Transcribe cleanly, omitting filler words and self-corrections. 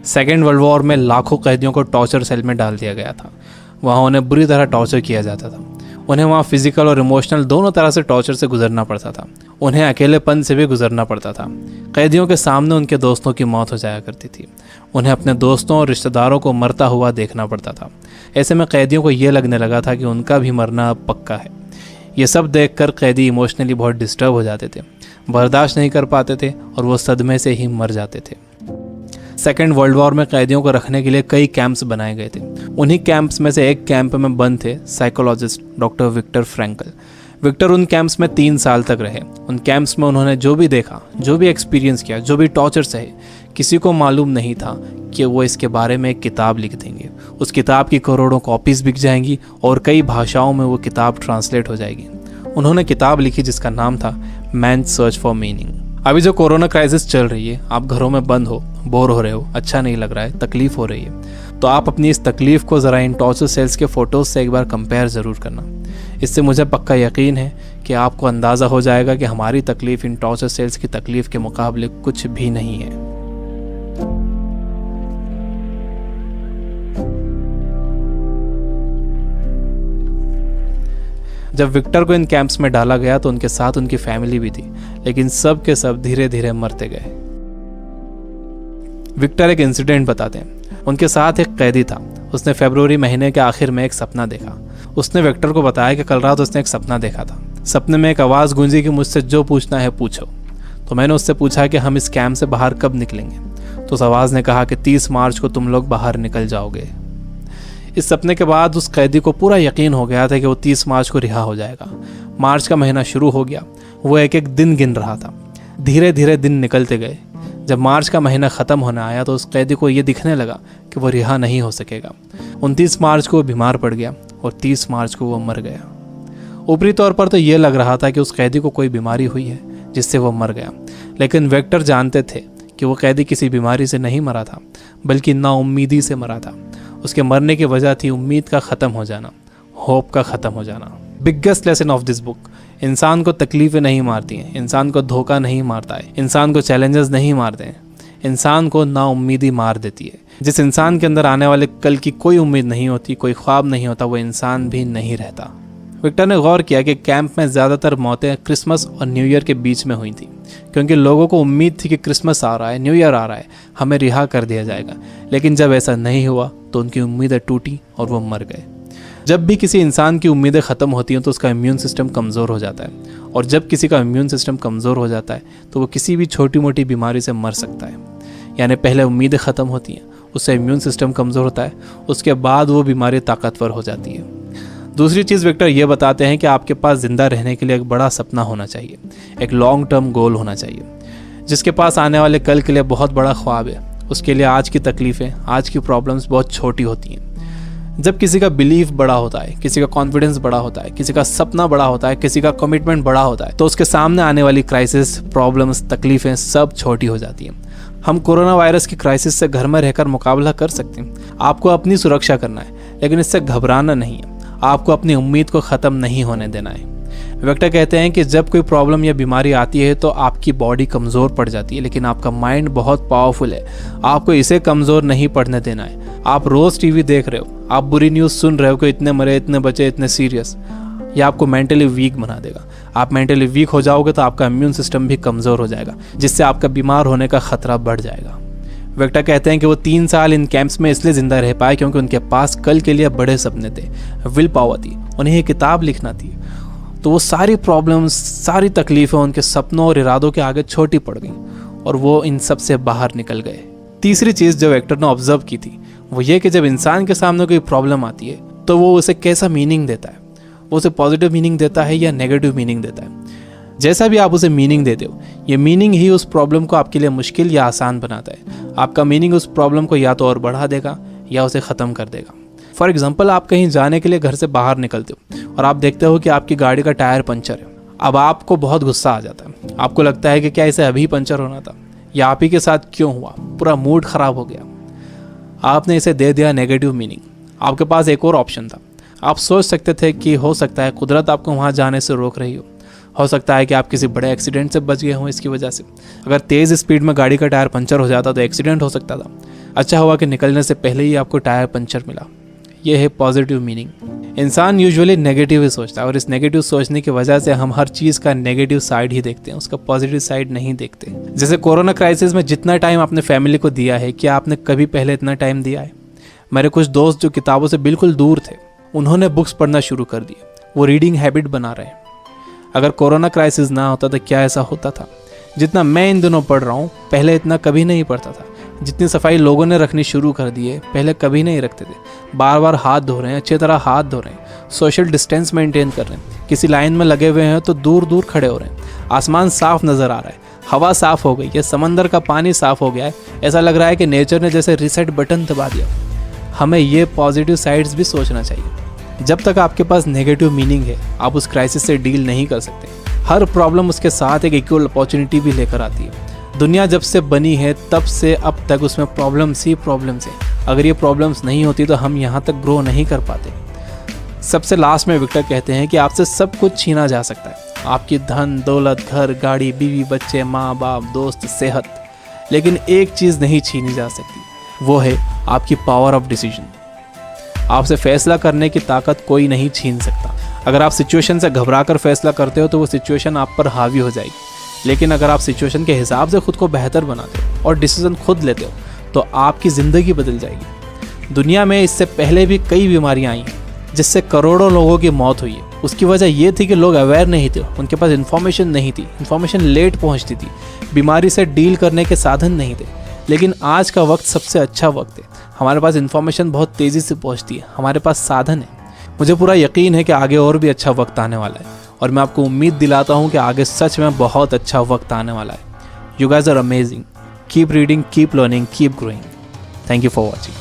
Second world war में लाखों कैदियों को टॉर्चर सेल में डाल दिया गया था। वहाँ उन्हें बुरी तरह टॉर्चर किया जाता था। उन्हें वहाँ फिजिकल और इमोशनल दोनों तरह से टॉर्चर से गुजरना पड़ता था। उन्हें अकेलेपन से भी गुजरना पड़ता था। कैदियों के सामने उनके दोस्तों की मौत हो जाया करती थी। उन्हें अपने दोस्तों और रिश्तेदारों को मरता हुआ देखना पड़ता था। ऐसे में कैदियों को ये लगने लगा था कि उनका भी मरना अब पक्का है। ये सब देखकर कैदी इमोशनली बहुत डिस्टर्ब हो जाते थे, बर्दाश्त नहीं कर पाते थे और वो सदमे से ही मर जाते थे। सेकेंड वर्ल्ड वॉर में कैदियों को रखने के लिए कई कैंप्स बनाए गए थे। उन्हीं कैंप्स में से एक कैंप में बंद थे psychologist doctor Victor Frankl. Victor उन कैंप्स में 3 साल तक रहे। उन कैंप्स में उन्होंने जो भी देखा, जो भी एक्सपीरियंस किया, जो भी टॉर्चर सहे, किसी को मालूम नहीं था कि वो इसके बारे में एक किताब लिख देंगे। उस किताब की करोड़ों कॉपीज़ बिक जाएंगी और कई भाषाओं में वो किताब ट्रांसलेट हो जाएगी। उन्होंने किताब लिखी जिसका नाम था मैन सर्च फॉर मीनिंग। अभी जो कोरोना क्राइसिस चल रही है, आप घरों में बंद हो, बोर हो रहे हो, अच्छा नहीं लग रहा है, तकलीफ हो रही है, तो आप अपनी इस तकलीफ को ज़रा इन टॉर्चर सेल्स के फ़ोटोज़ से एक बार कंपेयर ज़रूर करना। इससे मुझे पक्का यकीन है कि आपको अंदाज़ा हो जाएगा कि हमारी तकलीफ़ इन टॉर्चर सेल्स की तकलीफ़ के मुकाबले कुछ भी नहीं है। जब विक्टर को इन कैंप्स में डाला गया तो उनके साथ उनकी फैमिली भी थी, लेकिन सब के सब धीरे धीरे मरते गए। विक्टर एक इंसिडेंट बताते हैं। उनके साथ एक कैदी था। उसने फरवरी महीने के आखिर में एक सपना देखा। उसने विक्टर को बताया कि कल रात उसने एक सपना देखा था। सपने में एक आवाज़ गूंजी कि मुझसे जो पूछना है पूछो। तो मैंने उससे पूछा कि हम इस कैंप से बाहर कब निकलेंगे। तो उस आवाज़ ने कहा कि 30 मार्च को तुम लोग बाहर निकल जाओगे। इस सपने के बाद उस कैदी को पूरा यकीन हो गया था कि वो 30 मार्च को रिहा हो जाएगा। मार्च का महीना शुरू हो गया। वो एक एक दिन गिन रहा था। धीरे धीरे दिन निकलते गए। जब मार्च का महीना ख़त्म होने आया तो उस कैदी को ये दिखने लगा कि वो रिहा नहीं हो सकेगा। 29 मार्च को वो बीमार पड़ गया और 30 मार्च को वो मर गया। ऊपरी तौर पर तो ये लग रहा था कि उस कैदी को कोई बीमारी हुई है जिससे वो मर गया, लेकिन विक्टर जानते थे कि वो कैदी किसी बीमारी से नहीं मरा था, बल्कि नाउम्मीदी से मरा था। उसके मरने की वजह थी उम्मीद का ख़त्म हो जाना, होप का ख़त्म हो जाना। Biggest lesson of this book, इंसान को तकलीफ़ें नहीं मारती हैं, इंसान को धोखा नहीं मारता है, इंसान को चैलेंजेस नहीं मारते हैं, इंसान को नाउम्मीदी मार देती है। जिस इंसान के अंदर आने वाले कल की कोई उम्मीद नहीं होती, कोई ख्वाब नहीं होता, वो इंसान भी नहीं रहता। विक्टर ने गौर किया कि कैंप में ज़्यादातर मौतें क्रिसमस और न्यू ईयर के बीच में हुई थी, क्योंकि लोगों को उम्मीद थी कि क्रिसमस आ रहा है, न्यू ईयर आ रहा है, हमें रिहा कर दिया जाएगा। लेकिन जब ऐसा नहीं हुआ तो उनकी उम्मीदें टूटी और वो मर गए। जब भी किसी इंसान की उम्मीदें ख़त्म होती हैं तो उसका इम्यून सिस्टम कमज़ोर हो जाता है, और जब किसी का इम्यून सिस्टम कमज़ोर हो जाता है तो वो किसी भी छोटी मोटी बीमारी से मर सकता है। यानी पहले उम्मीदें ख़त्म होती हैं, उससे इम्यून सिस्टम कमज़ोर होता है, उसके बाद वो बीमारी ताकतवर हो जाती है। दूसरी चीज़ विक्टर ये बताते हैं कि आपके पास ज़िंदा रहने के लिए एक बड़ा सपना होना चाहिए, एक लॉन्ग टर्म गोल होना चाहिए। जिसके पास आने वाले कल के लिए बहुत बड़ा ख्वाब है, उसके लिए आज की तकलीफ़ें, आज की प्रॉब्लम्स बहुत छोटी होती हैं। जब किसी का बिलीफ बड़ा होता है, किसी का कॉन्फिडेंस बड़ा होता है, किसी का सपना बड़ा होता है, किसी का कमिटमेंट बड़ा होता है, तो उसके सामने आने वाली क्राइसिस, प्रॉब्लम्स, तकलीफ़ें सब छोटी हो जाती हैं। हम कोरोना वायरस की क्राइसिस से घर में रहकर मुकाबला कर सकते हैं। आपको अपनी सुरक्षा करना है, लेकिन इससे घबराना नहीं है। आपको अपनी उम्मीद को ख़त्म नहीं होने देना है। विक्टर कहते हैं कि जब कोई प्रॉब्लम या बीमारी आती है तो आपकी बॉडी कमज़ोर पड़ जाती है, लेकिन आपका माइंड बहुत पावरफुल है। आपको इसे कमज़ोर नहीं पड़ने देना है। आप रोज़ टीवी देख रहे हो, आप बुरी न्यूज़ सुन रहे हो कि इतने मरे, इतने बचे, इतने सीरियस, ये आपको मेंटली वीक बना देगा। आप मेंटली वीक हो जाओगे तो आपका इम्यून सिस्टम भी कमज़ोर हो जाएगा, जिससे आपका बीमार होने का ख़तरा बढ़ जाएगा। विक्टर कहते हैं कि वो 3 साल इन कैंप्स में इसलिए ज़िंदा रह पाए क्योंकि उनके पास कल के लिए बड़े सपने थे, विल पावर थी, उन्हें ये किताब लिखना थी। तो वो सारी प्रॉब्लम्स, सारी तकलीफ़ें उनके सपनों और इरादों के आगे छोटी पड़ गईं और वो इन सब से बाहर निकल गए। तीसरी चीज़ जो विक्टर ने ऑब्जर्व की थी वो ये कि जब इंसान के सामने कोई प्रॉब्लम आती है तो वो उसे कैसा मीनिंग देता है। वो उसे पॉजिटिव मीनिंग देता है या नेगेटिव मीनिंग देता है। जैसा भी आप उसे मीनिंग देते हो, ये मीनिंग ही उस प्रॉब्लम को आपके लिए मुश्किल या आसान बनाता है। आपका मीनिंग उस प्रॉब्लम को या तो और बढ़ा देगा या उसे ख़त्म कर देगा। फॉर एग्जाम्पल, आप कहीं जाने के लिए घर से बाहर निकलते हो और आप देखते हो कि आपकी गाड़ी का टायर पंचर है। अब आपको बहुत गुस्सा आ जाता है। आपको लगता है कि क्या इसे अभी पंचर होना था, या आप ही के साथ क्यों हुआ, पूरा मूड ख़राब हो गया। आपने इसे दे दिया नेगेटिव मीनिंग। आपके पास एक और ऑप्शन था। आप सोच सकते थे कि हो सकता है कुदरत आपको वहाँ जाने से रोक रही हो सकता है कि आप किसी बड़े एक्सीडेंट से बच गए हों इसकी वजह से। अगर तेज़ स्पीड में गाड़ी का टायर पंचर हो जाता तो एक्सीडेंट हो सकता था। अच्छा हुआ कि निकलने से पहले ही आपको टायर पंचर मिला। ये है पॉजिटिव मीनिंग। इंसान यूजुअली नेगेटिव ही सोचता है और इस नेगेटिव सोचने की वजह से हम हर चीज़ का नेगेटिव साइड ही देखते हैं, उसका पॉजिटिव साइड नहीं देखते। जैसे कोरोना क्राइसिस में जितना टाइम आपने फैमिली को दिया है, क्या आपने कभी पहले इतना टाइम दिया है? मेरे कुछ दोस्त जो किताबों से बिल्कुल दूर थे, उन्होंने बुक्स पढ़ना शुरू कर दिए, वो रीडिंग हैबिट बना रहे हैं। अगर कोरोना क्राइसिस ना होता तो क्या ऐसा होता था? जितना मैं इन दिनों पढ़ रहा हूँ, पहले इतना कभी नहीं पढ़ता था। जितनी सफाई लोगों ने रखनी शुरू कर दी है, पहले कभी नहीं रखते थे। बार बार हाथ धो रहे हैं, अच्छी तरह हाथ धो रहे हैं, सोशल डिस्टेंस मेंटेन कर रहे हैं। किसी लाइन में लगे हुए हैं तो दूर दूर खड़े हो रहे हैं। आसमान साफ नज़र आ रहा है, हवा साफ हो गई है, समंदर का पानी साफ हो गया है। ऐसा लग रहा है कि नेचर ने जैसे रीसेट बटन दबा दिया। हमें ये पॉजिटिव साइड्स भी सोचना चाहिए। जब तक आपके पास नेगेटिव मीनिंग है, आप उस क्राइसिस से डील नहीं कर सकते। हर प्रॉब्लम उसके साथ एक इक्वल अपॉर्चुनिटी भी लेकर आती है। दुनिया जब से बनी है तब से अब तक उसमें प्रॉब्लम्स ही प्रॉब्लम्स है। अगर ये प्रॉब्लम्स नहीं होती तो हम यहाँ तक ग्रो नहीं कर पाते। सबसे लास्ट में विक्टर कहते हैं कि आपसे सब कुछ छीना जा सकता है, आपकी धन दौलत, घर, गाड़ी, बीवी, बच्चे, माँ बाप, दोस्त, सेहत, लेकिन एक चीज़ नहीं छीनी जा सकती, वो है आपकी पावर ऑफ डिसीजन। आपसे फैसला करने की ताकत कोई नहीं छीन सकता। अगर आप सिचुएशन से घबराकर फैसला करते हो तो वो सिचुएशन आप पर हावी हो जाएगी, लेकिन अगर आप सिचुएशन के हिसाब से खुद को बेहतर बनाते हो और डिसीजन खुद लेते हो तो आपकी ज़िंदगी बदल जाएगी। दुनिया में इससे पहले भी कई बीमारियां आई हैं जिससे करोड़ों लोगों की मौत हुई है। उसकी वजह ये थी कि लोग अवेयर नहीं थे, उनके पास इन्फॉर्मेशन नहीं थी, इन्फॉर्मेशन लेट पहुंचती थी, बीमारी से डील करने के साधन नहीं थे। लेकिन आज का वक्त सबसे अच्छा वक्त है। हमारे पास इन्फॉर्मेशन बहुत तेज़ी से पहुंचती है, हमारे पास साधन है। मुझे पूरा यकीन है कि आगे और भी अच्छा वक्त आने वाला है और मैं आपको उम्मीद दिलाता हूँ कि आगे सच में बहुत अच्छा वक्त आने वाला है। You guys are amazing. Keep reading, keep learning, keep growing. Thank you for watching.